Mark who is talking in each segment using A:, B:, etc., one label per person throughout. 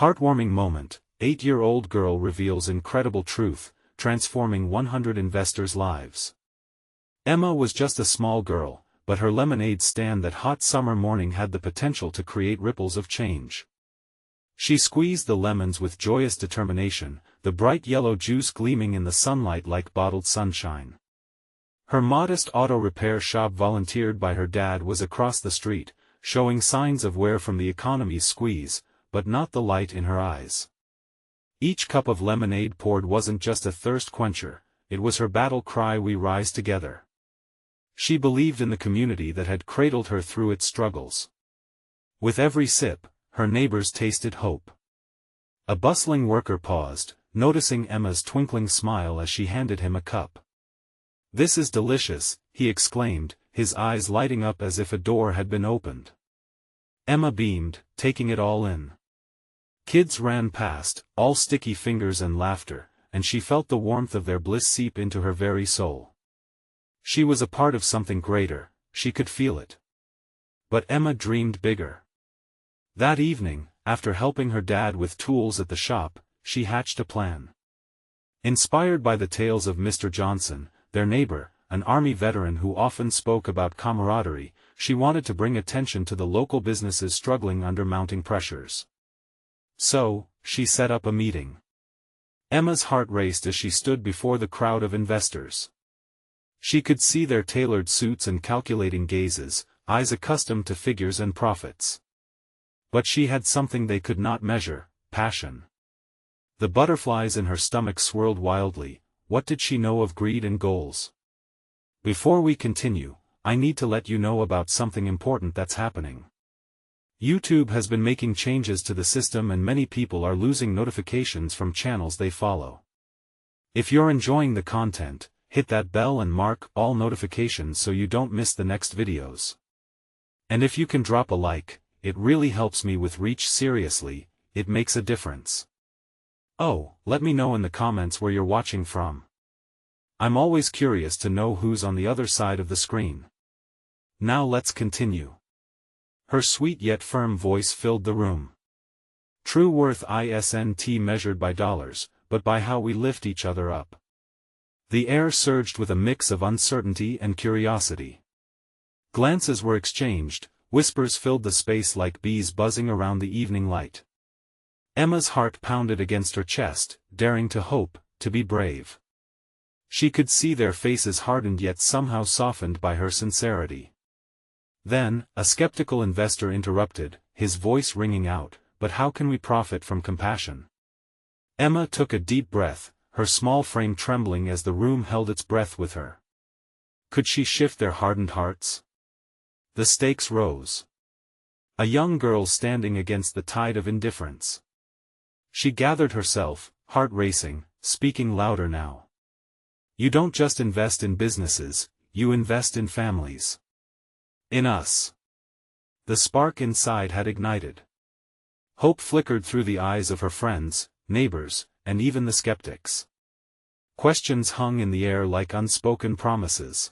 A: Heartwarming moment, 8-year-old girl reveals incredible truth, transforming 100 investors' lives. Emma was just a small girl, but her lemonade stand that hot summer morning had the potential to create ripples of change. She squeezed the lemons with joyous determination, the bright yellow juice gleaming in the sunlight like bottled sunshine. Her modest auto repair shop volunteered by her dad was across the street, showing signs of wear from the economy's squeeze, but not the light in her eyes. Each cup of lemonade poured wasn't just a thirst quencher, it was her battle cry: we rise together. She believed in the community that had cradled her through its struggles. With every sip, her neighbors tasted hope. A bustling worker paused, noticing Emma's twinkling smile as she handed him a cup. "This is delicious," he exclaimed, his eyes lighting up as if a door had been opened. Emma beamed, taking it all in. Kids ran past, all sticky fingers and laughter, and she felt the warmth of their bliss seep into her very soul. She was a part of something greater, she could feel it. But Emma dreamed bigger. That evening, after helping her dad with tools at the shop, she hatched a plan. Inspired by the tales of Mr. Johnson, their neighbor, an Army veteran who often spoke about camaraderie, she wanted to bring attention to the local businesses struggling under mounting pressures. So, she set up a meeting. Emma's heart raced as she stood before the crowd of investors. She could see their tailored suits and calculating gazes, eyes accustomed to figures and profits. But she had something they could not measure: passion. The butterflies in her stomach swirled wildly. What did she know of greed and goals? "Before we continue, I need to let you know about something important that's happening. YouTube has been making changes to the system and many people are losing notifications from channels they follow. If you're enjoying the content, hit that bell and mark all notifications so you don't miss the next videos. And if you can drop a like, it really helps me with reach. Seriously, it makes a difference. Oh, let me know in the comments where you're watching from. I'm always curious to know who's on the other side of the screen. Now let's continue." Her sweet yet firm voice filled the room. True worth isn't measured by dollars, but by how we lift each other up. The air surged with a mix of uncertainty and curiosity. Glances were exchanged, whispers filled the space like bees buzzing around the evening light. Emma's heart pounded against her chest, daring to hope, to be brave. She could see their faces hardened yet somehow softened by her sincerity. Then, a skeptical investor interrupted, his voice ringing out, "But how can we profit from compassion?" Emma took a deep breath, her small frame trembling as the room held its breath with her. Could she shift their hardened hearts? The stakes rose. A young girl standing against the tide of indifference. She gathered herself, heart racing, speaking louder now. "You don't just invest in businesses, you invest in families. In us." The spark inside had ignited. Hope flickered through the eyes of her friends, neighbors, and even the skeptics. Questions hung in the air like unspoken promises.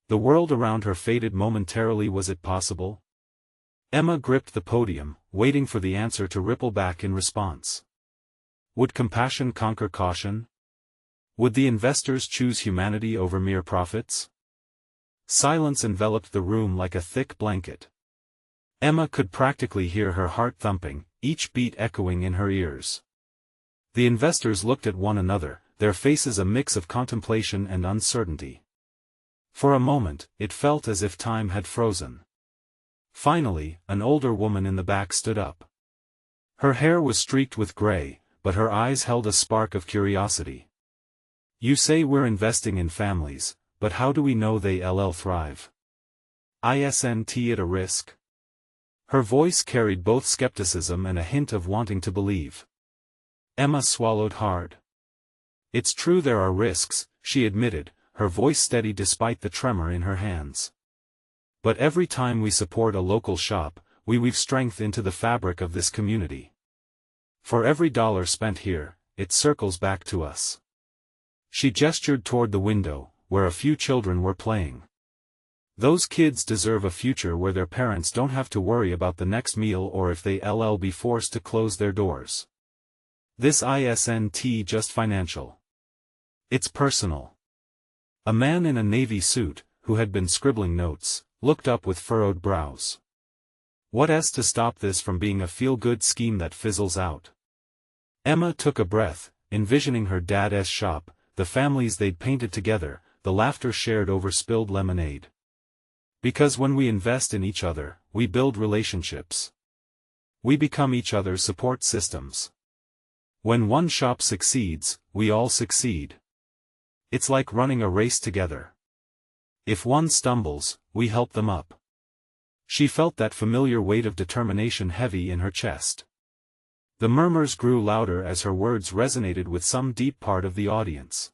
A: The world around her faded momentarily. Was it possible? Emma gripped the podium, waiting for the answer to ripple back in response. Would compassion conquer caution? Would the investors choose humanity over mere profits? Silence enveloped the room like a thick blanket. Emma could practically hear her heart thumping, each beat echoing in her ears. The investors looked at one another, their faces a mix of contemplation and uncertainty. For a moment, it felt as if time had frozen. Finally, an older woman in the back stood up. Her hair was streaked with gray, but her eyes held a spark of curiosity. "You say we're investing in families, but how do we know they'll thrive? Isn't it a risk?" Her voice carried both skepticism and a hint of wanting to believe. Emma swallowed hard. "It's true there are risks," she admitted, her voice steady despite the tremor in her hands. "But every time we support a local shop, we weave strength into the fabric of this community. For every dollar spent here, it circles back to us." She gestured toward the window, where a few children were playing. Those kids deserve a future where their parents don't have to worry about the next meal or if they'll be forced to close their doors. This isn't just financial. It's personal. A man in a navy suit, who had been scribbling notes, looked up with furrowed brows. What's to stop this from being a feel-good scheme that fizzles out? Emma took a breath, envisioning her dad's shop, the families they'd painted together, the laughter shared over spilled lemonade. Because when we invest in each other, we build relationships. We become each other's support systems. When one shop succeeds, we all succeed. It's like running a race together. If one stumbles, we help them up. She felt that familiar weight of determination heavy in her chest. The murmurs grew louder as her words resonated with some deep part of the audience.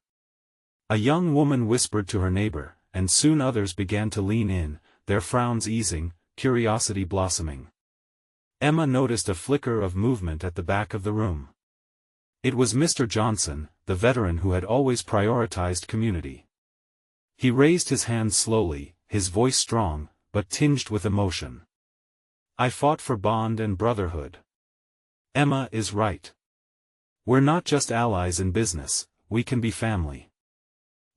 A: A young woman whispered to her neighbor, and soon others began to lean in, their frowns easing, curiosity blossoming. Emma noticed a flicker of movement at the back of the room. It was Mr. Johnson, the veteran who had always prioritized community. He raised his hand slowly, his voice strong, but tinged with emotion. I fought for bond and brotherhood. Emma is right. We're not just allies in business, we can be family.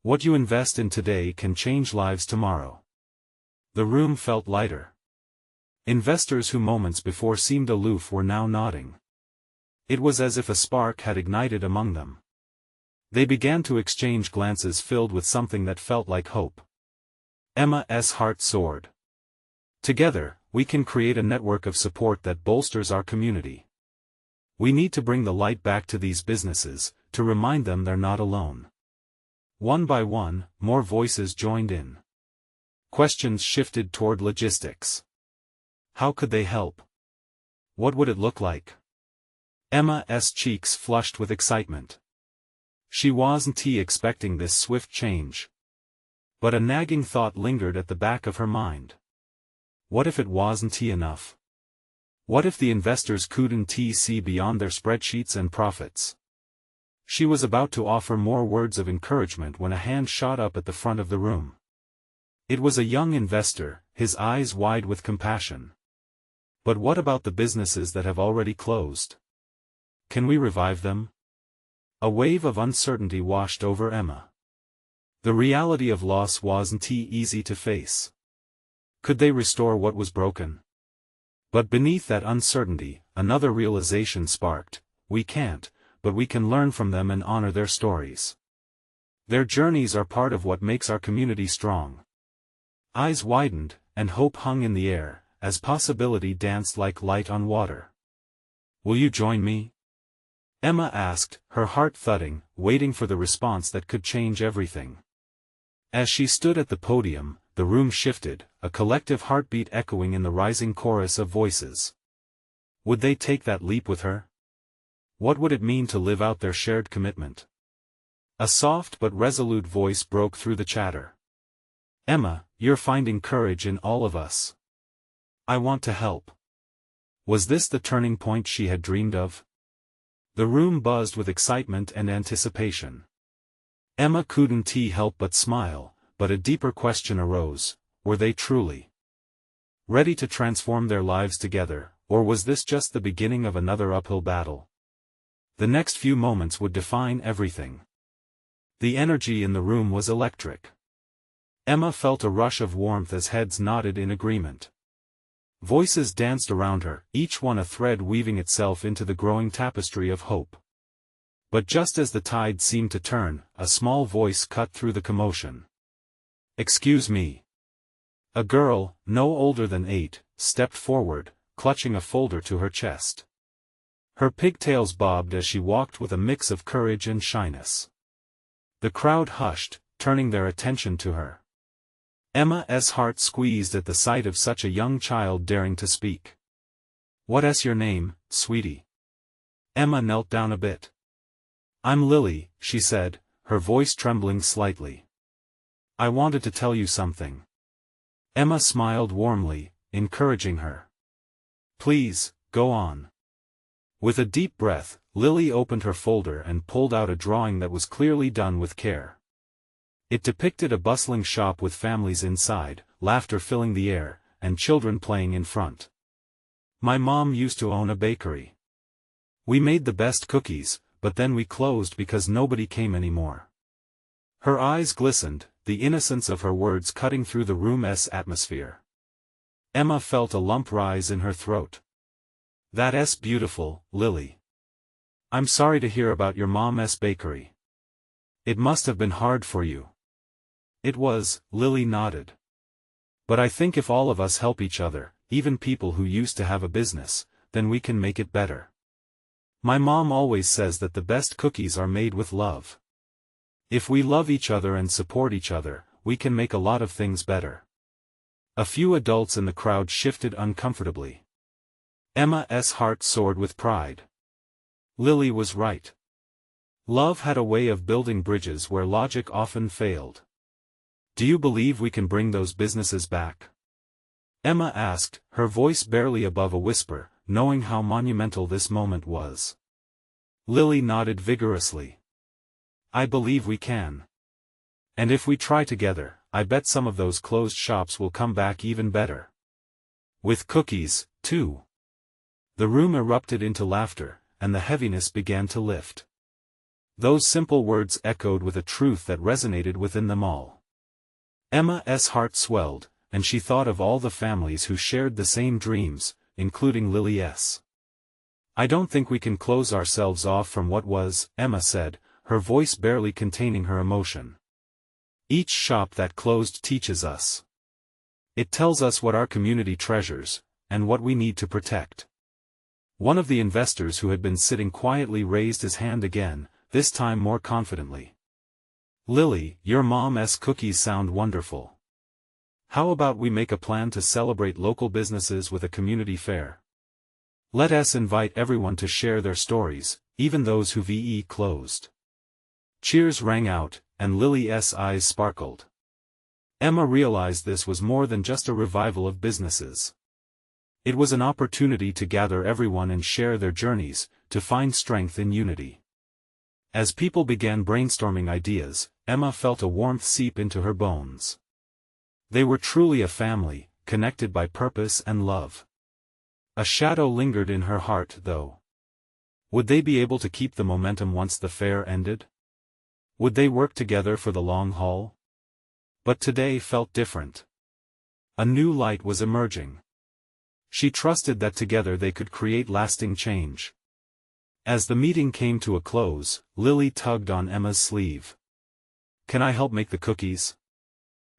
A: What you invest in today can change lives tomorrow. The room felt lighter. Investors who moments before seemed aloof were now nodding. It was as if a spark had ignited among them. They began to exchange glances filled with something that felt like hope. Emma's heart soared. Together, we can create a network of support that bolsters our community. We need to bring the light back to these businesses, to remind them they're not alone. One by one, more voices joined in. Questions shifted toward logistics. How could they help? What would it look like? Emma's cheeks flushed with excitement. She wasn't expecting this swift change. But a nagging thought lingered at the back of her mind. What if it wasn't enough? What if the investors couldn't see beyond their spreadsheets and profits? She was about to offer more words of encouragement when a hand shot up at the front of the room. It was a young investor, his eyes wide with compassion. But what about the businesses that have already closed? Can we revive them? A wave of uncertainty washed over Emma. The reality of loss wasn't easy to face. Could they restore what was broken? But beneath that uncertainty, another realization sparked: we can't, but we can learn from them and honor their stories. Their journeys are part of what makes our community strong. Eyes widened, and hope hung in the air, as possibility danced like light on water. Will you join me? Emma asked, her heart thudding, waiting for the response that could change everything. As she stood at the podium, the room shifted, a collective heartbeat echoing in the rising chorus of voices. Would they take that leap with her? What would it mean to live out their shared commitment? A soft but resolute voice broke through the chatter. Emma, you're finding courage in all of us. I want to help. Was this the turning point she had dreamed of? The room buzzed with excitement and anticipation. Emma couldn't help but smile, but a deeper question arose: were they truly ready to transform their lives together, or was this just the beginning of another uphill battle? The next few moments would define everything. The energy in the room was electric. Emma felt a rush of warmth as heads nodded in agreement. Voices danced around her, each one a thread weaving itself into the growing tapestry of hope. But just as the tide seemed to turn, a small voice cut through the commotion. Excuse me. A girl, no older than 8, stepped forward, clutching a folder to her chest. Her pigtails bobbed as she walked with a mix of courage and shyness. The crowd hushed, turning their attention to her. Emma's heart squeezed at the sight of such a young child daring to speak. What's your name, sweetie? Emma knelt down a bit. I'm Lily, she said, her voice trembling slightly. I wanted to tell you something. Emma smiled warmly, encouraging her. Please, go on. With a deep breath, Lily opened her folder and pulled out a drawing that was clearly done with care. It depicted a bustling shop with families inside, laughter filling the air, and children playing in front. My mom used to own a bakery. We made the best cookies, but then we closed because nobody came anymore. Her eyes glistened, the innocence of her words cutting through the room's atmosphere. Emma felt a lump rise in her throat. That's beautiful, Lily. I'm sorry to hear about your mom's bakery. It must have been hard for you. It was, Lily nodded. But I think if all of us help each other, even people who used to have a business, then we can make it better. My mom always says that the best cookies are made with love. If we love each other and support each other, we can make a lot of things better. A few adults in the crowd shifted uncomfortably. Emma's heart soared with pride. Lily was right. Love had a way of building bridges where logic often failed. Do you believe we can bring those businesses back? Emma asked, her voice barely above a whisper, knowing how monumental this moment was. Lily nodded vigorously. I believe we can. And if we try together, I bet some of those closed shops will come back even better. With cookies, too. The room erupted into laughter, and the heaviness began to lift. Those simple words echoed with a truth that resonated within them all. Emma's heart swelled, and she thought of all the families who shared the same dreams, including Lily's. I don't think we can close ourselves off from what was, Emma said, her voice barely containing her emotion. Each shop that closed teaches us. It tells us what our community treasures, and what we need to protect. One of the investors who had been sitting quietly raised his hand again, this time more confidently. Lily, your mom's cookies sound wonderful. How about we make a plan to celebrate local businesses with a community fair? Let us invite everyone to share their stories, even those who closed. Cheers rang out, and Lily's eyes sparkled. Emma realized this was more than just a revival of businesses. It was an opportunity to gather everyone and share their journeys, to find strength in unity. As people began brainstorming ideas, Emma felt a warmth seep into her bones. They were truly a family, connected by purpose and love. A shadow lingered in her heart, though. Would they be able to keep the momentum once the fair ended? Would they work together for the long haul? But today felt different. A new light was emerging. She trusted that together they could create lasting change. As the meeting came to a close, Lily tugged on Emma's sleeve. Can I help make the cookies?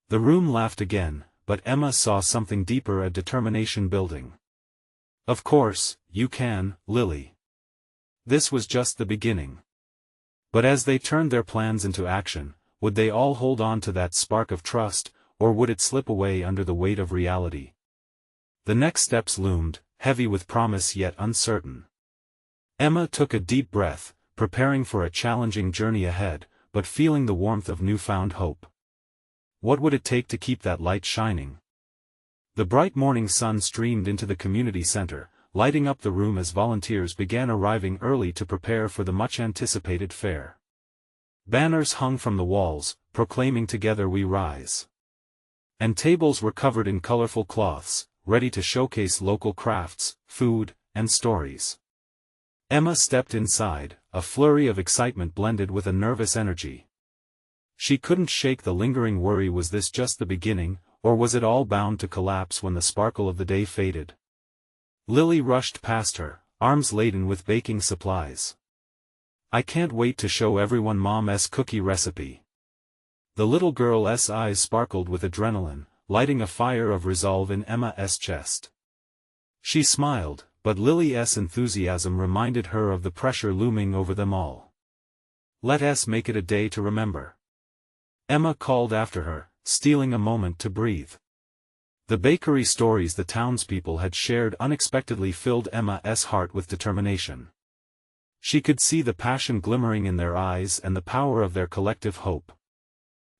A: The room laughed again, but Emma saw something deeper, a determination building. Of course, you can, Lily. This was just the beginning. But as they turned their plans into action, would they all hold on to that spark of trust, or would it slip away under the weight of reality? The next steps loomed, heavy with promise yet uncertain. Emma took a deep breath, preparing for a challenging journey ahead, but feeling the warmth of newfound hope. What would it take to keep that light shining? The bright morning sun streamed into the community center, lighting up the room as volunteers began arriving early to prepare for the much-anticipated fair. Banners hung from the walls, proclaiming "Together we rise." And tables were covered in colorful cloths, ready to showcase local crafts, food, and stories. Emma stepped inside, a flurry of excitement blended with a nervous energy. She couldn't shake the lingering worry: was this just the beginning, or was it all bound to collapse when the sparkle of the day faded? Lily rushed past her, arms laden with baking supplies. I can't wait to show everyone Mom's cookie recipe. The little girl's eyes sparkled with adrenaline, lighting a fire of resolve in Emma's chest. She smiled, but Lily's enthusiasm reminded her of the pressure looming over them all. Let us make it a day to remember. Emma called after her, stealing a moment to breathe. The bakery stories the townspeople had shared unexpectedly filled Emma's heart with determination. She could see the passion glimmering in their eyes and the power of their collective hope.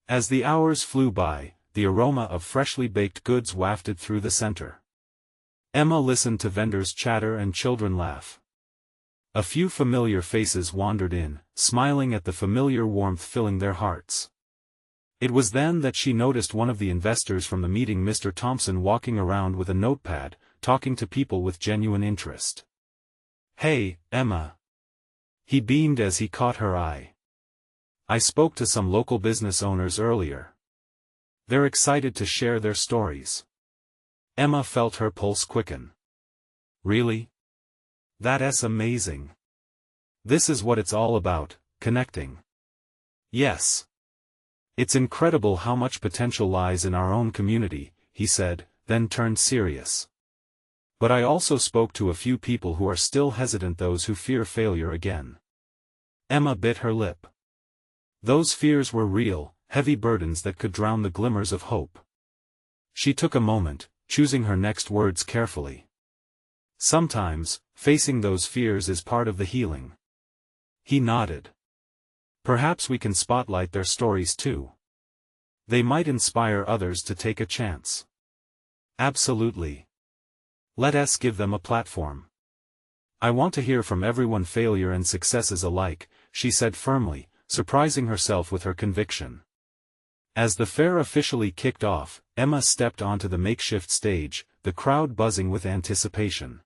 A: As the hours flew by, the aroma of freshly baked goods wafted through the center. Emma listened to vendors chatter and children laugh. A few familiar faces wandered in, smiling at the familiar warmth filling their hearts. It was then that she noticed one of the investors from the meeting, Mr. Thompson, walking around with a notepad, talking to people with genuine interest. "Hey, Emma." He beamed as he caught her eye. "I spoke to some local business owners earlier. They're excited to share their stories." Emma felt her pulse quicken. "Really? That's amazing. This is what it's all about, connecting." "Yes. It's incredible how much potential lies in our own community," he said, then turned serious. "But I also spoke to a few people who are still hesitant, those who fear failure again." Emma bit her lip. Those fears were real, heavy burdens that could drown the glimmers of hope. She took a moment, choosing her next words carefully. "Sometimes, facing those fears is part of the healing." He nodded. "Perhaps we can spotlight their stories too. They might inspire others to take a chance." "Absolutely. Let us give them a platform. I want to hear from everyone, failure and successes alike," she said firmly, surprising herself with her conviction. As the fair officially kicked off, Emma stepped onto the makeshift stage, the crowd buzzing with anticipation.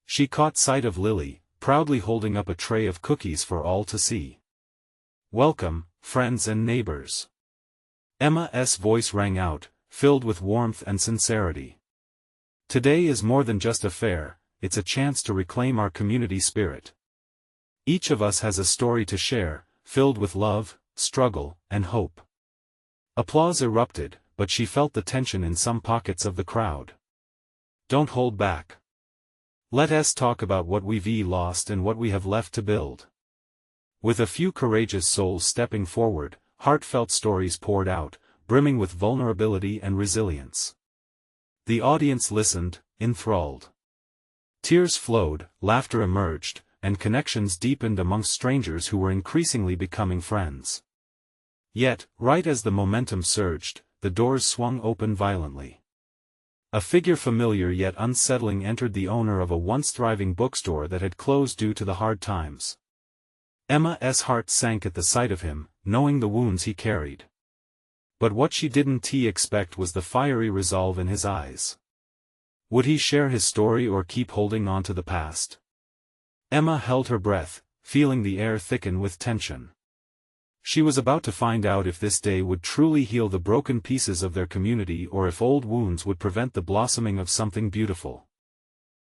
A: She caught sight of Lily, proudly holding up a tray of cookies for all to see. "Welcome, friends and neighbors." Emma's voice rang out, filled with warmth and sincerity. "Today is more than just a fair, it's a chance to reclaim our community spirit. Each of us has a story to share, filled with love, struggle, and hope." Applause erupted, but she felt the tension in some pockets of the crowd. "Don't hold back. Let us talk about what we've lost and what we have left to build." With a few courageous souls stepping forward, heartfelt stories poured out, brimming with vulnerability and resilience. The audience listened, enthralled. Tears flowed, laughter emerged, and connections deepened amongst strangers who were increasingly becoming friends. Yet, right as the momentum surged, the doors swung open violently. A figure familiar yet unsettling entered, the owner of a once thriving bookstore that had closed due to the hard times. Emma's heart sank at the sight of him, knowing the wounds he carried. But what she didn't expect was the fiery resolve in his eyes. Would he share his story or keep holding on to the past? Emma held her breath, feeling the air thicken with tension. She was about to find out if this day would truly heal the broken pieces of their community, or if old wounds would prevent the blossoming of something beautiful.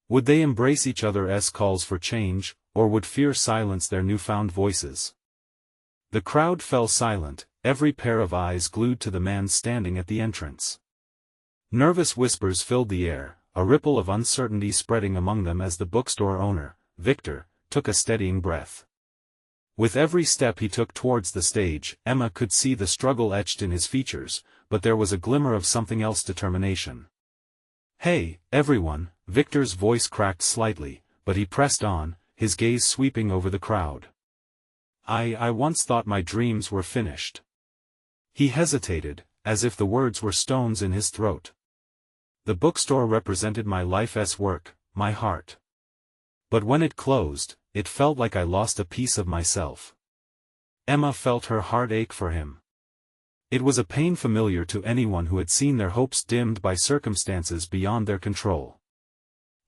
A: Would they embrace each other's calls for change, or would fear silence their newfound voices? The crowd fell silent, every pair of eyes glued to the man standing at the entrance. Nervous whispers filled the air, a ripple of uncertainty spreading among them as the bookstore owner, Victor, took a steadying breath. With every step he took towards the stage, Emma could see the struggle etched in his features, but there was a glimmer of something else: determination. "Hey, everyone," Victor's voice cracked slightly, but he pressed on, his gaze sweeping over the crowd. I once thought my dreams were finished." He hesitated, as if the words were stones in his throat. "The bookstore represented my life's work, my heart. But when it closed, it felt like I lost a piece of myself." Emma felt her heart ache for him. It was a pain familiar to anyone who had seen their hopes dimmed by circumstances beyond their control.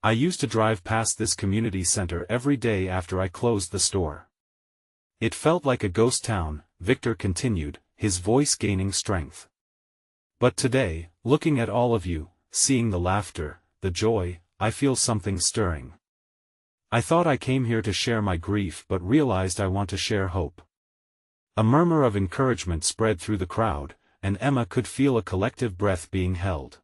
A: "I used to drive past this community center every day after I closed the store. It felt like a ghost town," Victor continued, his voice gaining strength. "But today, looking at all of you, seeing the laughter, the joy, I feel something stirring. I thought I came here to share my grief, but realized I want to share hope." A murmur of encouragement spread through the crowd, and Emma could feel a collective breath being held.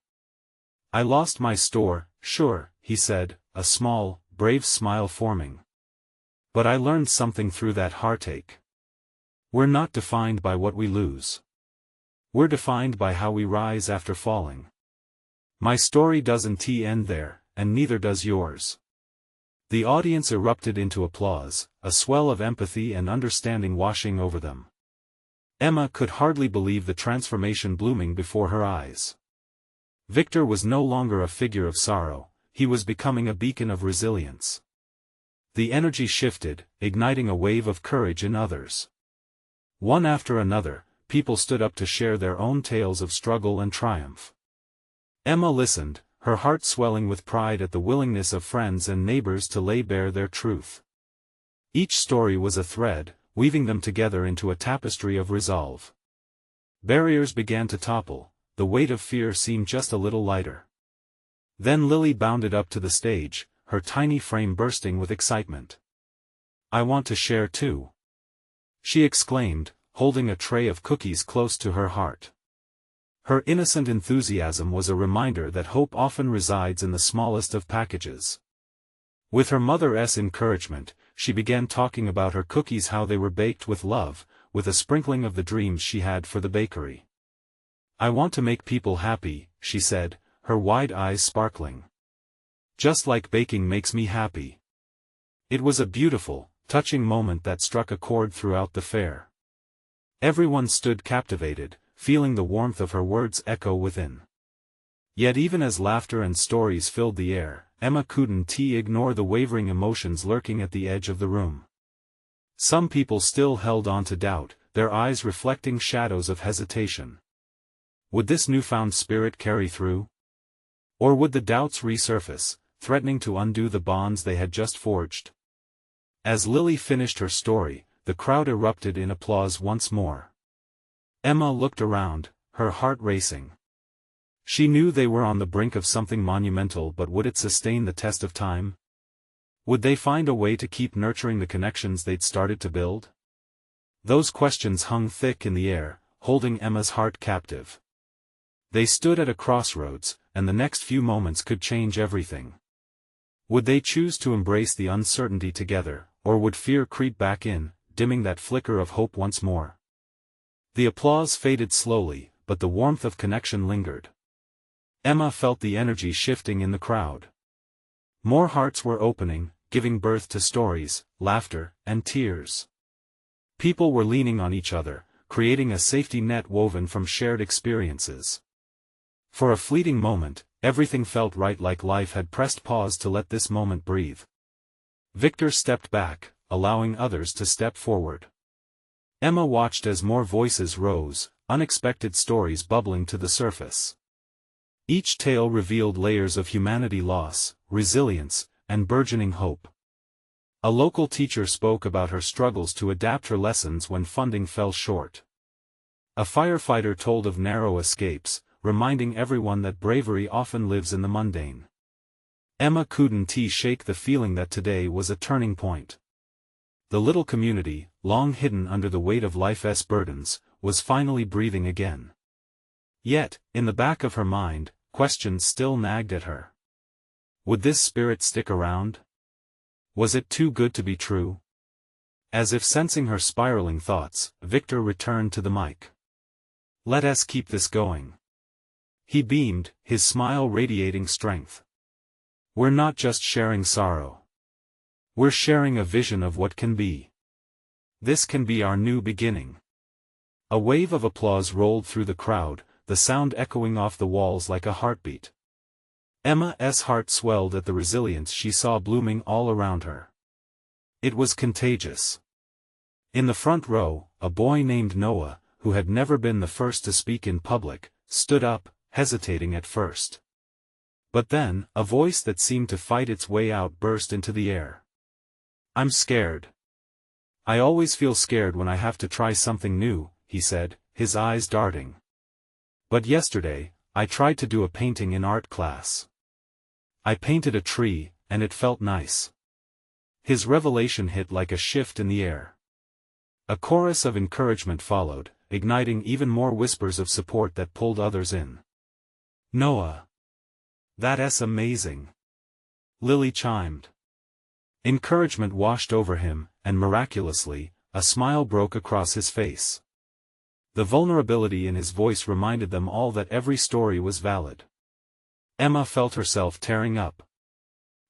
A: "I lost my store, sure," he said, a small, brave smile forming. "But I learned something through that heartache. We're not defined by what we lose. We're defined by how we rise after falling. My story doesn't end there, and neither does yours." The audience erupted into applause, a swell of empathy and understanding washing over them. Emma could hardly believe the transformation blooming before her eyes. Victor was no longer a figure of sorrow, he was becoming a beacon of resilience. The energy shifted, igniting a wave of courage in others. One after another, people stood up to share their own tales of struggle and triumph. Emma listened, her heart swelling with pride at the willingness of friends and neighbors to lay bare their truth. Each story was a thread, weaving them together into a tapestry of resolve. Barriers began to topple, the weight of fear seemed just a little lighter. Then Lily bounded up to the stage, her tiny frame bursting with excitement. "I want to share too," she exclaimed, holding a tray of cookies close to her heart. Her innocent enthusiasm was a reminder that hope often resides in the smallest of packages. With her mother's encouragement, she began talking about her cookies, how they were baked with love, with a sprinkling of the dreams she had for the bakery. "I want to make people happy," she said, her wide eyes sparkling. "Just like baking makes me happy." It was a beautiful, touching moment that struck a chord throughout the fair. Everyone stood captivated, feeling the warmth of her words echo within. Yet even as laughter and stories filled the air, Emma couldn't ignore the wavering emotions lurking at the edge of the room. Some people still held on to doubt, their eyes reflecting shadows of hesitation. Would this newfound spirit carry through? Or would the doubts resurface, threatening to undo the bonds they had just forged? As Lily finished her story, the crowd erupted in applause once more. Emma looked around, her heart racing. She knew they were on the brink of something monumental, but would it sustain the test of time? Would they find a way to keep nurturing the connections they'd started to build? Those questions hung thick in the air, holding Emma's heart captive. They stood at a crossroads, and the next few moments could change everything. Would they choose to embrace the uncertainty together, or would fear creep back in, dimming that flicker of hope once more? The applause faded slowly, but the warmth of connection lingered. Emma felt the energy shifting in the crowd. More hearts were opening, giving birth to stories, laughter, and tears. People were leaning on each other, creating a safety net woven from shared experiences. For a fleeting moment, everything felt right, like life had pressed pause to let this moment breathe. Victor stepped back, allowing others to step forward. Emma watched as more voices rose, unexpected stories bubbling to the surface. Each tale revealed layers of humanity, loss, resilience, and burgeoning hope. A local teacher spoke about her struggles to adapt her lessons when funding fell short. A firefighter told of narrow escapes, reminding everyone that bravery often lives in the mundane. Emma couldn't shake the feeling that today was a turning point. The little community, long hidden under the weight of life's burdens, was finally breathing again. Yet, in the back of her mind, questions still nagged at her. Would this spirit stick around? Was it too good to be true? As if sensing her spiraling thoughts, Victor returned to the mic. "Let us keep this going." He beamed, his smile radiating strength. "We're not just sharing sorrow. We're sharing a vision of what can be. This can be our new beginning." A wave of applause rolled through the crowd, the sound echoing off the walls like a heartbeat. Emma's heart swelled at the resilience she saw blooming all around her. It was contagious. In the front row, a boy named Noah, who had never been the first to speak in public, stood up, hesitating at first. But then, a voice that seemed to fight its way out burst into the air. "I'm scared. I always feel scared when I have to try something new," he said, his eyes darting. "But yesterday, I tried to do a painting in art class. I painted a tree, and it felt nice." His revelation hit like a shift in the air. A chorus of encouragement followed, igniting even more whispers of support that pulled others in. "Noah! That's amazing!" Lily chimed. Encouragement washed over him, and miraculously, a smile broke across his face. The vulnerability in his voice reminded them all that every story was valid. Emma felt herself tearing up.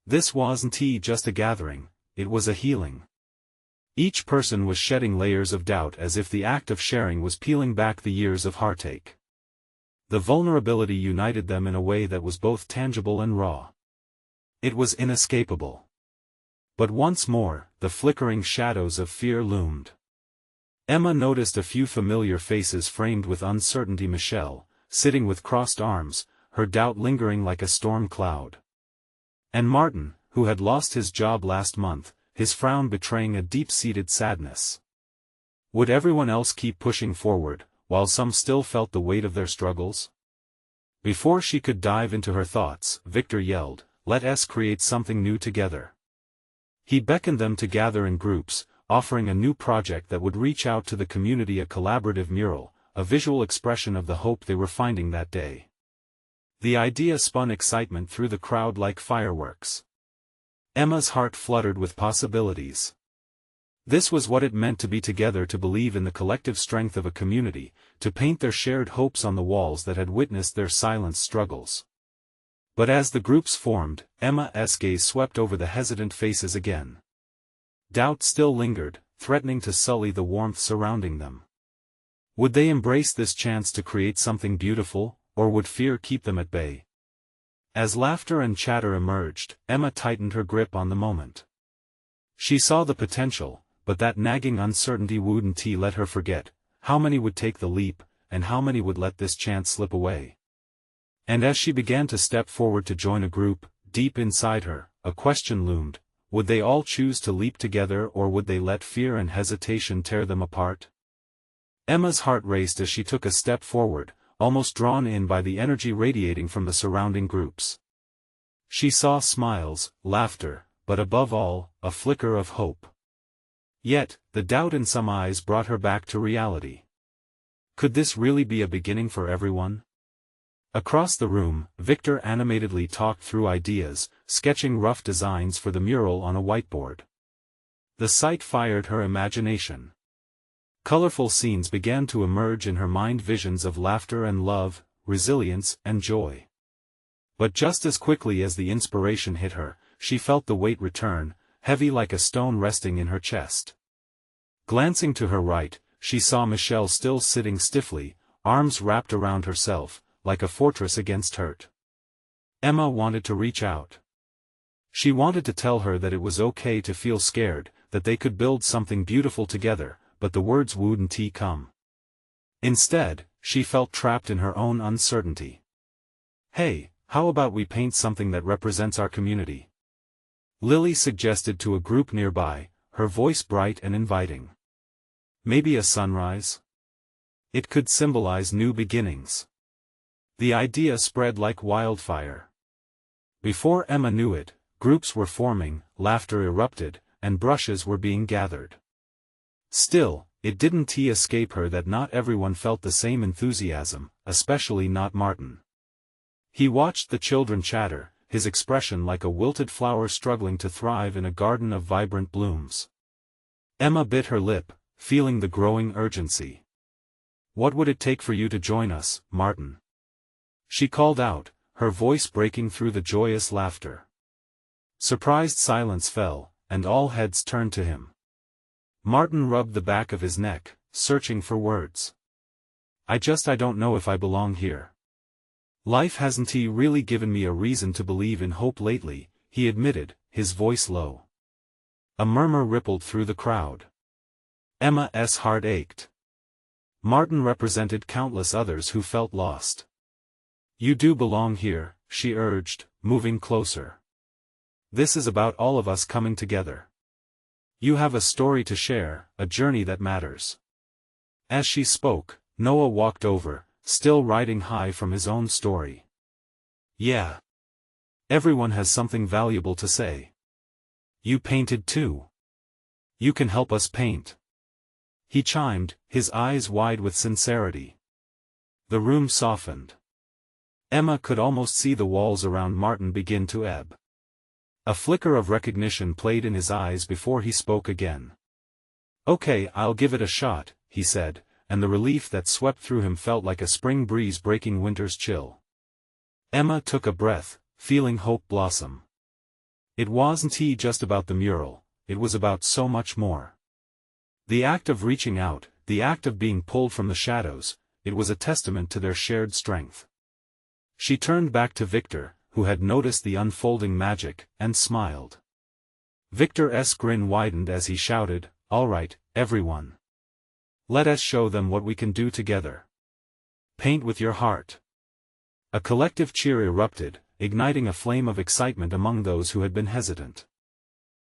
A: This wasn't just a gathering, it was a healing. Each person was shedding layers of doubt, as if the act of sharing was peeling back the years of heartache. The vulnerability united them in a way that was both tangible and raw. It was inescapable. But once more, the flickering shadows of fear loomed. Emma noticed a few familiar faces framed with uncertainty. Michelle, sitting with crossed arms, her doubt lingering like a storm cloud. And Martin, who had lost his job last month, his frown betraying a deep-seated sadness. Would everyone else keep pushing forward, while some still felt the weight of their struggles? Before she could dive into her thoughts, Victor yelled, "Let us create something new together." He beckoned them to gather in groups, offering a new project that would reach out to the community, a collaborative mural, a visual expression of the hope they were finding that day. The idea spun excitement through the crowd like fireworks. Emma's heart fluttered with possibilities. This was what it meant to be together, to believe in the collective strength of a community, to paint their shared hopes on the walls that had witnessed their silent struggles. But as the groups formed, Emma's gaze swept over the hesitant faces again. Doubt still lingered, threatening to sully the warmth surrounding them. Would they embrace this chance to create something beautiful, or would fear keep them at bay? As laughter and chatter emerged, Emma tightened her grip on the moment. She saw the potential, but that nagging uncertainty wouldn't let her forget. How many would take the leap, and how many would let this chance slip away? And as she began to step forward to join a group, deep inside her, a question loomed: would they all choose to leap together, or would they let fear and hesitation tear them apart? Emma's heart raced as she took a step forward, almost drawn in by the energy radiating from the surrounding groups. She saw smiles, laughter, but above all, a flicker of hope. Yet, the doubt in some eyes brought her back to reality. Could this really be a beginning for everyone? Across the room, Victor animatedly talked through ideas, sketching rough designs for the mural on a whiteboard. The sight fired her imagination. Colorful scenes began to emerge in her mind, visions of laughter and love, resilience and joy. But just as quickly as the inspiration hit her, she felt the weight return, heavy like a stone resting in her chest. Glancing to her right, she saw Michelle still sitting stiffly, arms wrapped around herself, like a fortress against hurt. Emma wanted to reach out. She wanted to tell her that it was okay to feel scared, that they could build something beautiful together, but the words wouldn't come. Instead, she felt trapped in her own uncertainty. "Hey, how about we paint something that represents our community?" Lily suggested to a group nearby, her voice bright and inviting. "Maybe a sunrise? It could symbolize new beginnings." The idea spread like wildfire. Before Emma knew it, groups were forming, laughter erupted, and brushes were being gathered. Still, it didn't escape her that not everyone felt the same enthusiasm, especially not Martin. He watched the children chatter, his expression like a wilted flower struggling to thrive in a garden of vibrant blooms. Emma bit her lip, feeling the growing urgency. "What would it take for you to join us, Martin?" she called out, her voice breaking through the joyous laughter. Surprised silence fell, and all heads turned to him. Martin rubbed the back of his neck, searching for words. I don't know if I belong here. Life hasn't really given me a reason to believe in hope lately," he admitted, his voice low. A murmur rippled through the crowd. Emma's heart ached. Martin represented countless others who felt lost. "You do belong here," she urged, moving closer. "This is about all of us coming together. You have a story to share, a journey that matters." As she spoke, Noah walked over, still riding high from his own story. "Yeah. Everyone has something valuable to say. You painted too. You can help us paint." He chimed, his eyes wide with sincerity. The room softened. Emma could almost see the walls around Martin begin to ebb. A flicker of recognition played in his eyes before he spoke again. "Okay, I'll give it a shot," he said, and the relief that swept through him felt like a spring breeze breaking winter's chill. Emma took a breath, feeling hope blossom. It wasn't just about the mural, it was about so much more. The act of reaching out, the act of being pulled from the shadows, it was a testament to their shared strength. She turned back to Victor, who had noticed the unfolding magic, and smiled. Victor's grin widened as he shouted, "All right, everyone. Let us show them what we can do together. Paint with your heart. A collective cheer erupted, igniting a flame of excitement among those who had been hesitant.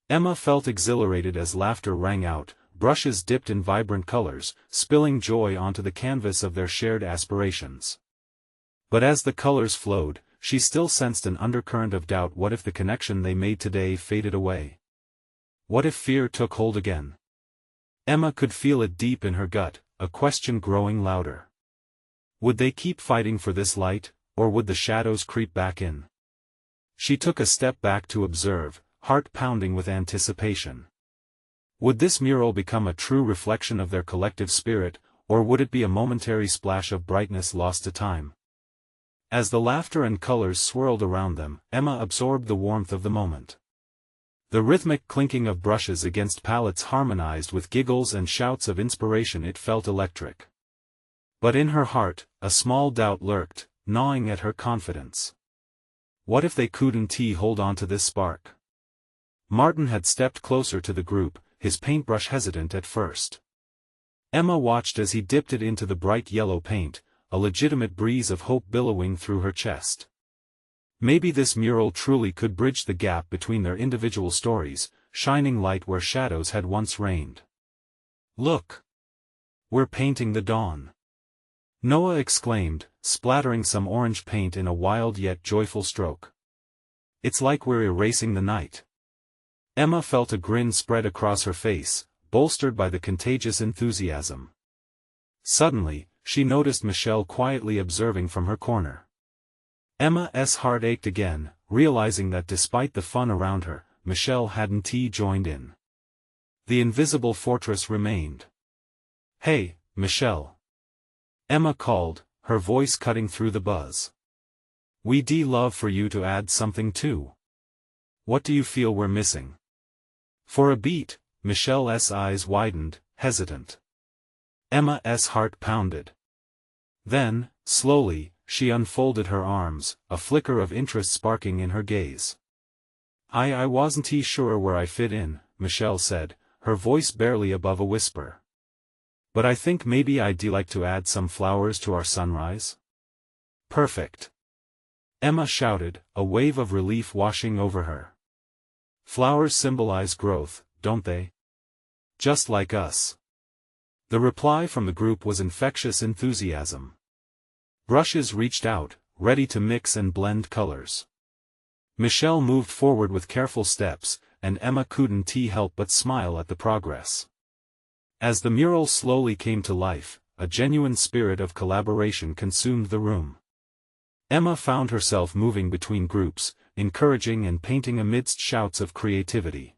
A: Emma felt exhilarated as laughter rang out, brushes dipped in vibrant colors, spilling joy onto the canvas of their shared aspirations. But as the colors flowed, she still sensed an undercurrent of doubt. What if the connection they made today faded away? What if fear took hold again? Emma could feel it deep in her gut, a question growing louder. Would they keep fighting for this light, or would the shadows creep back in? She took a step back to observe, heart pounding with anticipation. Would this mural become a true reflection of their collective spirit, or would it be a momentary splash of brightness lost to time? As the laughter and colors swirled around them, Emma absorbed the warmth of the moment. The rhythmic clinking of brushes against palettes harmonized with giggles and shouts of inspiration. It felt electric. But in her heart, a small doubt lurked, gnawing at her confidence. What if they couldn't hold on to this spark? Martin had stepped closer to the group, his paintbrush hesitant at first. Emma watched as he dipped it into the bright yellow paint, a legitimate breeze of hope billowing through her chest. Maybe this mural truly could bridge the gap between their individual stories, shining light where shadows had once reigned. Look! We're painting the dawn. Noah exclaimed, splattering some orange paint in a wild yet joyful stroke. It's like we're erasing the night. Emma felt a grin spread across her face, bolstered by the contagious enthusiasm. Suddenly, she noticed Michelle quietly observing from her corner. Emma's heart ached again, realizing that despite the fun around her, Michelle hadn't joined in. The invisible fortress remained. Hey, Michelle! Emma called, her voice cutting through the buzz. We'd love for you to add something too. What do you feel we're missing? For a beat, Michelle's eyes widened, hesitant. Emma's heart pounded. Then, slowly, she unfolded her arms, a flicker of interest sparking in her gaze. I wasn't sure where I fit in, Michelle said, her voice barely above a whisper. But I think maybe I'd like to add some flowers to our sunrise. Perfect! Emma shouted, a wave of relief washing over her. Flowers symbolize growth, don't they? Just like us. The reply from the group was infectious enthusiasm. Brushes reached out, ready to mix and blend colors. Michelle moved forward with careful steps, and Emma couldn't help but smile at the progress. As the mural slowly came to life, a genuine spirit of collaboration consumed the room. Emma found herself moving between groups, encouraging and painting amidst shouts of creativity.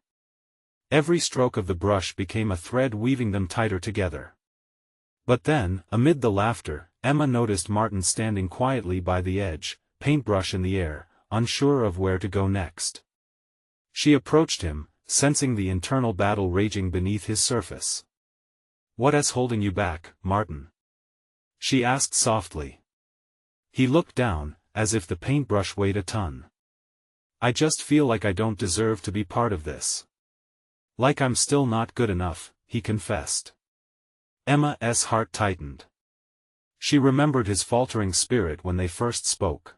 A: Every stroke of the brush became a thread weaving them tighter together. But then, amid the laughter, Emma noticed Martin standing quietly by the edge, paintbrush in the air, unsure of where to go next. She approached him, sensing the internal battle raging beneath his surface. What's holding you back, Martin? She asked softly. He looked down, as if the paintbrush weighed a ton. I just feel like I don't deserve to be part of this. Like I'm still not good enough, he confessed. Emma's heart tightened. She remembered his faltering spirit when they first spoke.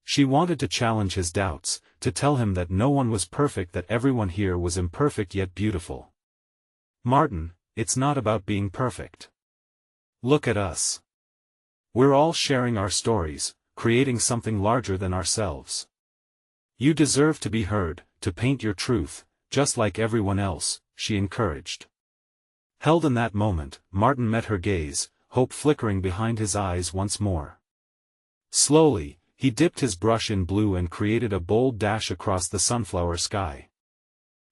A: She wanted to challenge his doubts, to tell him that no one was perfect, that everyone here was imperfect yet beautiful. Martin, it's not about being perfect. Look at us. We're all sharing our stories, creating something larger than ourselves. You deserve to be heard, to paint your truth, just like everyone else, she encouraged. Held in that moment, Martin met her gaze, hope flickering behind his eyes once more. Slowly, he dipped his brush in blue and created a bold dash across the sunflower sky.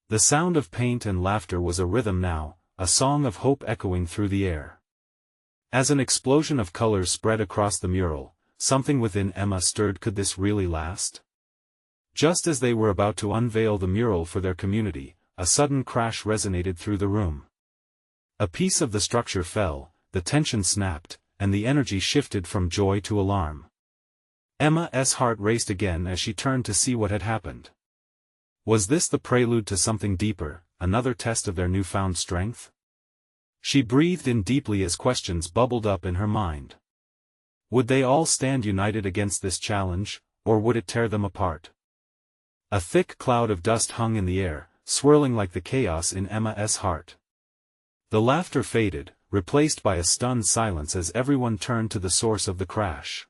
A: The sound of paint and laughter was a rhythm now, a song of hope echoing through the air. As an explosion of colors spread across the mural, something within Emma stirred. Could this really last? Just as they were about to unveil the mural for their community, a sudden crash resonated through the room. A piece of the structure fell, the tension snapped, and the energy shifted from joy to alarm. Emma's heart raced again as she turned to see what had happened. Was this the prelude to something deeper, another test of their newfound strength? She breathed in deeply as questions bubbled up in her mind. Would they all stand united against this challenge, or would it tear them apart? A thick cloud of dust hung in the air, swirling like the chaos in Emma's heart. The laughter faded, replaced by a stunned silence as everyone turned to the source of the crash.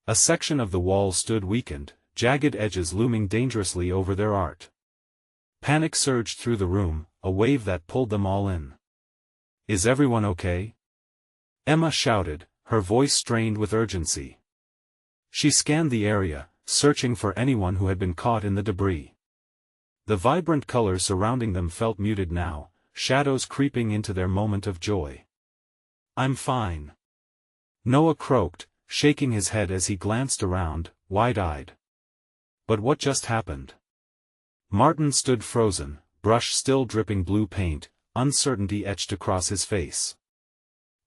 A: A section of the wall stood weakened, jagged edges looming dangerously over their art. Panic surged through the room, a wave that pulled them all in. "Is everyone okay?" Emma shouted, her voice strained with urgency. She scanned the area, searching for anyone who had been caught in the debris. The vibrant colors surrounding them felt muted now, shadows creeping into their moment of joy. "I'm fine," Noah croaked, shaking his head as he glanced around, wide-eyed. "But what just happened?" Martin stood frozen, brush still dripping blue paint, uncertainty etched across his face.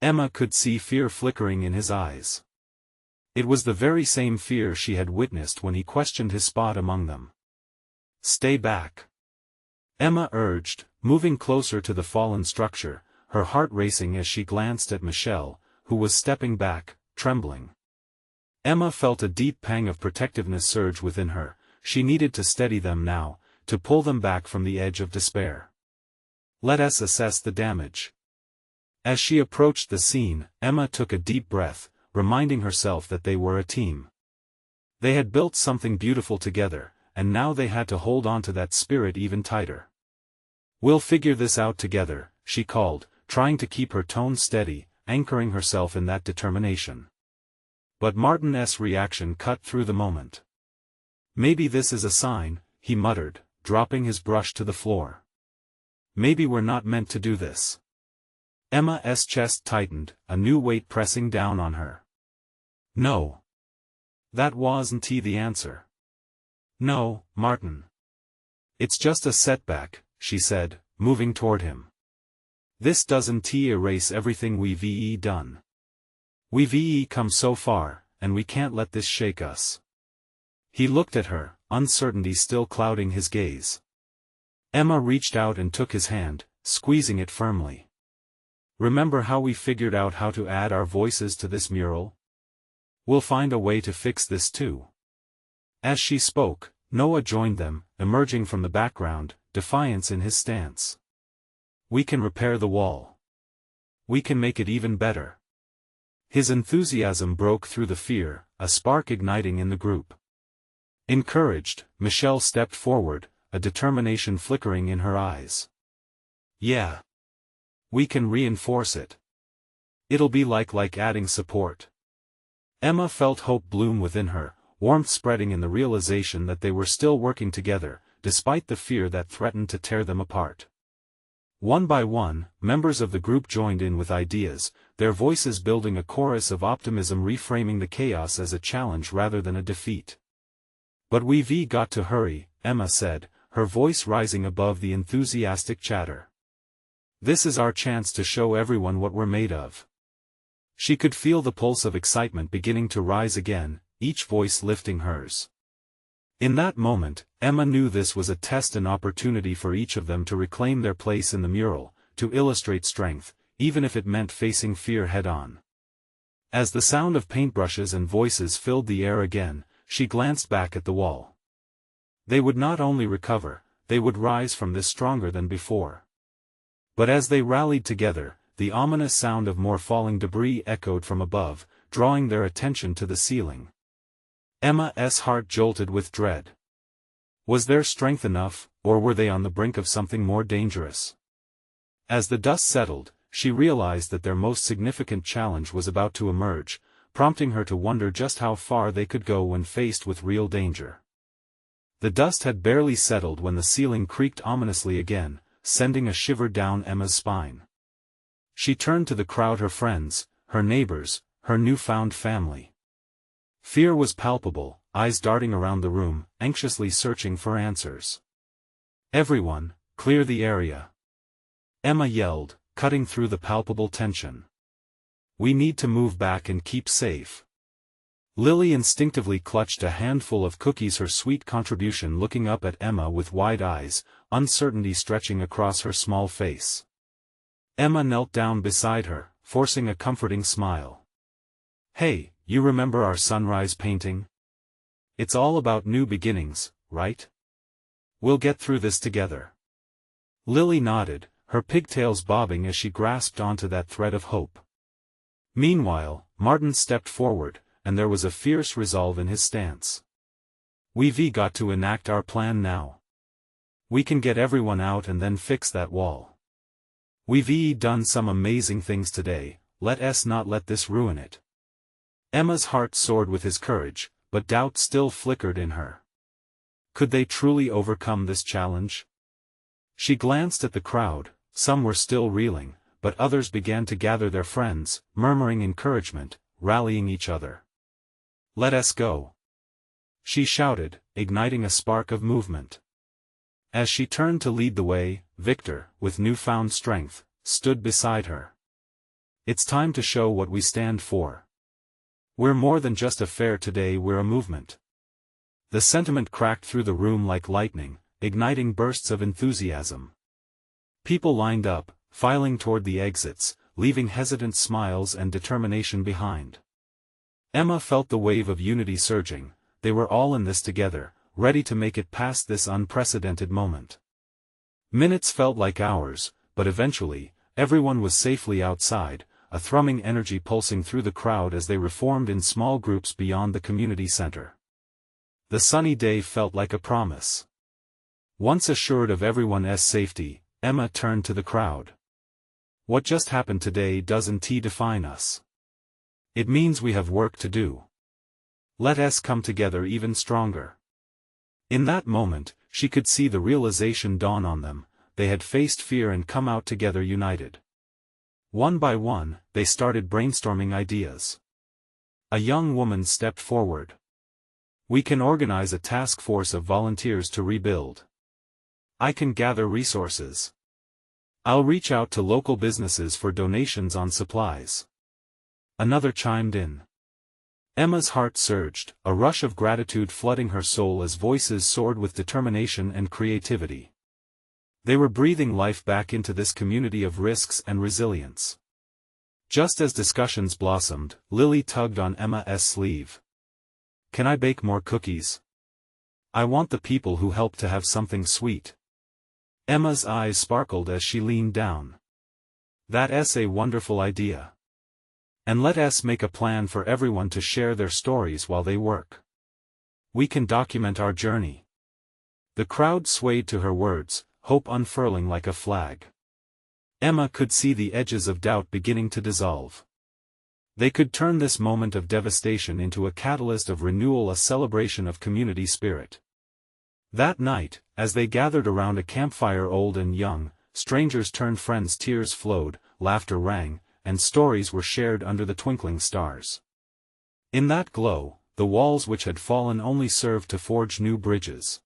A: Emma could see fear flickering in his eyes. It was the very same fear she had witnessed when he questioned his spot among them. "Stay back," Emma urged, moving closer to the fallen structure, her heart racing as she glanced at Michelle, who was stepping back, trembling. Emma felt a deep pang of protectiveness surge within her. She needed to steady them now, to pull them back from the edge of despair. "Let us assess the damage." As she approached the scene, Emma took a deep breath, reminding herself that they were a team. They had built something beautiful together, and now they had to hold on to that spirit even tighter. "We'll figure this out together," she called, trying to keep her tone steady, anchoring herself in that determination. But Martin's reaction cut through the moment. "Maybe this is a sign," he muttered, dropping his brush to the floor. "Maybe we're not meant to do this." Emma's chest tightened, a new weight pressing down on her. "No. That wasn't the answer." "No, Martin. It's just a setback," she said, moving toward him. "This doesn't erase everything we've done. We've come so far, and we can't let this shake us." He looked at her, uncertainty still clouding his gaze. Emma reached out and took his hand, squeezing it firmly. "Remember how we figured out how to add our voices to this mural? We'll find a way to fix this too." As she spoke, Noah joined them, emerging from the background, defiance in his stance. "We can repair the wall. We can make it even better." His enthusiasm broke through the fear, a spark igniting in the group. Encouraged, Michelle stepped forward, a determination flickering in her eyes. "Yeah. We can reinforce it. It'll be like adding support." Emma felt hope bloom within her, warmth spreading in the realization that they were still working together, despite the fear that threatened to tear them apart. One by one, members of the group joined in with ideas, their voices building a chorus of optimism, reframing the chaos as a challenge rather than a defeat. "But we've got to hurry," Emma said, her voice rising above the enthusiastic chatter. "This is our chance to show everyone what we're made of." She could feel the pulse of excitement beginning to rise again, each voice lifting hers. In that moment, Emma knew this was a test and opportunity for each of them to reclaim their place in the mural, to illustrate strength, even if it meant facing fear head-on. As the sound of paintbrushes and voices filled the air again, she glanced back at the wall. They would not only recover, they would rise from this stronger than before. But as they rallied together, the ominous sound of more falling debris echoed from above, drawing their attention to the ceiling. Emma's heart jolted with dread. Was their strength enough, or were they on the brink of something more dangerous? As the dust settled, she realized that their most significant challenge was about to emerge, prompting her to wonder just how far they could go when faced with real danger. The dust had barely settled when the ceiling creaked ominously again, sending a shiver down Emma's spine. She turned to the crowd, her friends, her neighbors, her newfound family. Fear was palpable, eyes darting around the room, anxiously searching for answers. "Everyone, clear the area," Emma yelled, cutting through the palpable tension. "We need to move back and keep safe." Lily instinctively clutched a handful of cookies, her sweet contribution, looking up at Emma with wide eyes, uncertainty stretching across her small face. Emma knelt down beside her, forcing a comforting smile. "Hey, you remember our sunrise painting? It's all about new beginnings, right? We'll get through this together." Lily nodded, her pigtails bobbing as she grasped onto that thread of hope. Meanwhile, Martin stepped forward, and there was a fierce resolve in his stance. "We've got to enact our plan now. We can get everyone out and then fix that wall. We've done some amazing things today, let us not let this ruin it." Emma's heart soared with his courage, but doubt still flickered in her. Could they truly overcome this challenge? She glanced at the crowd, some were still reeling, but others began to gather their friends, murmuring encouragement, rallying each other. "Let us go," she shouted, igniting a spark of movement. As she turned to lead the way, Victor, with newfound strength, stood beside her. "It's time to show what we stand for. We're more than just a fair today, we're a movement." The sentiment cracked through the room like lightning, igniting bursts of enthusiasm. People lined up, filing toward the exits, leaving hesitant smiles and determination behind. Emma felt the wave of unity surging. They were all in this together, ready to make it past this unprecedented moment. Minutes felt like hours, but eventually, everyone was safely outside, a thrumming energy pulsing through the crowd as they reformed in small groups beyond the community center. The sunny day felt like a promise. Once assured of everyone's safety, Emma turned to the crowd. "What just happened today doesn't define us. It means we have work to do. Let us come together even stronger." In that moment, she could see the realization dawn on them. They had faced fear and come out together united. One by one, they started brainstorming ideas. A young woman stepped forward. "We can organize a task force of volunteers to rebuild. I can gather resources. I'll reach out to local businesses for donations on supplies." Another chimed in. Emma's heart surged, a rush of gratitude flooding her soul as voices soared with determination and creativity. They were breathing life back into this community of risks and resilience. Just as discussions blossomed, Lily tugged on Emma's sleeve. "Can I bake more cookies? I want the people who help to have something sweet." Emma's eyes sparkled as she leaned down. "That's a wonderful idea. And let us make a plan for everyone to share their stories while they work. We can document our journey." The crowd swayed to her words, hope unfurling like a flag. Emma could see the edges of doubt beginning to dissolve. They could turn this moment of devastation into a catalyst of renewal, a celebration of community spirit. That night, as they gathered around a campfire, old and young, strangers turned friends, tears flowed, laughter rang, and stories were shared under the twinkling stars. In that glow, the walls which had fallen only served to forge new bridges.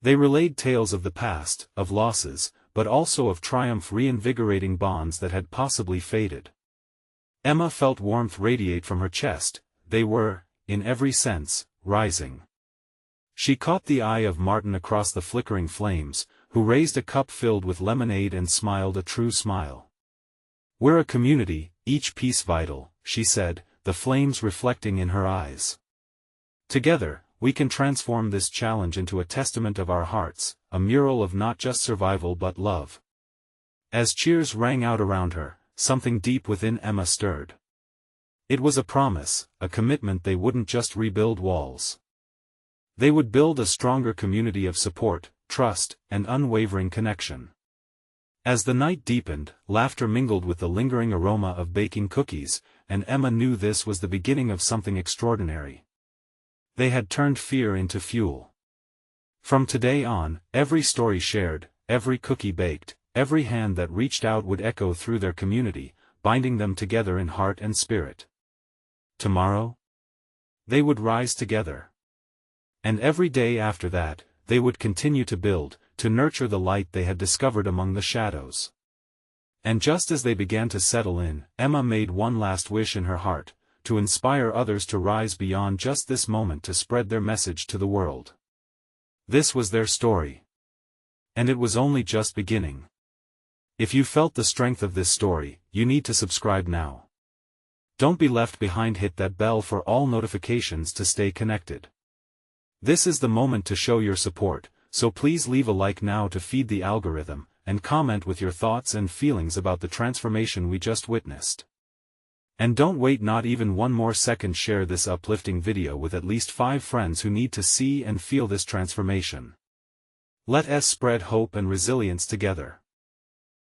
A: They relayed tales of the past, of losses, but also of triumph, reinvigorating bonds that had possibly faded. Emma felt warmth radiate from her chest. They were, in every sense, rising. She caught the eye of Martin across the flickering flames, who raised a cup filled with lemonade and smiled a true smile. "We're a community, each piece vital," she said, the flames reflecting in her eyes. "Together, we can transform this challenge into a testament of our hearts, a mural of not just survival but love." As cheers rang out around her, something deep within Emma stirred. It was a promise, a commitment. They wouldn't just rebuild walls. They would build a stronger community of support, trust, and unwavering connection. As the night deepened, laughter mingled with the lingering aroma of baking cookies, and Emma knew this was the beginning of something extraordinary. They had turned fear into fuel. From today on, every story shared, every cookie baked, every hand that reached out would echo through their community, binding them together in heart and spirit. Tomorrow? They would rise together. And every day after that, they would continue to build, to nurture the light they had discovered among the shadows. And just as they began to settle in, Emma made one last wish in her heart, to inspire others to rise beyond just this moment, to spread their message to the world. This was their story. And it was only just beginning. If you felt the strength of this story, you need to subscribe now. Don't be left behind. Hit that bell for all notifications to stay connected. This is the moment to show your support, so please leave a like now to feed the algorithm, and comment with your thoughts and feelings about the transformation we just witnessed. And don't wait not even one more second. Share this uplifting video with at least 5 friends who need to see and feel this transformation. Let us spread hope and resilience together.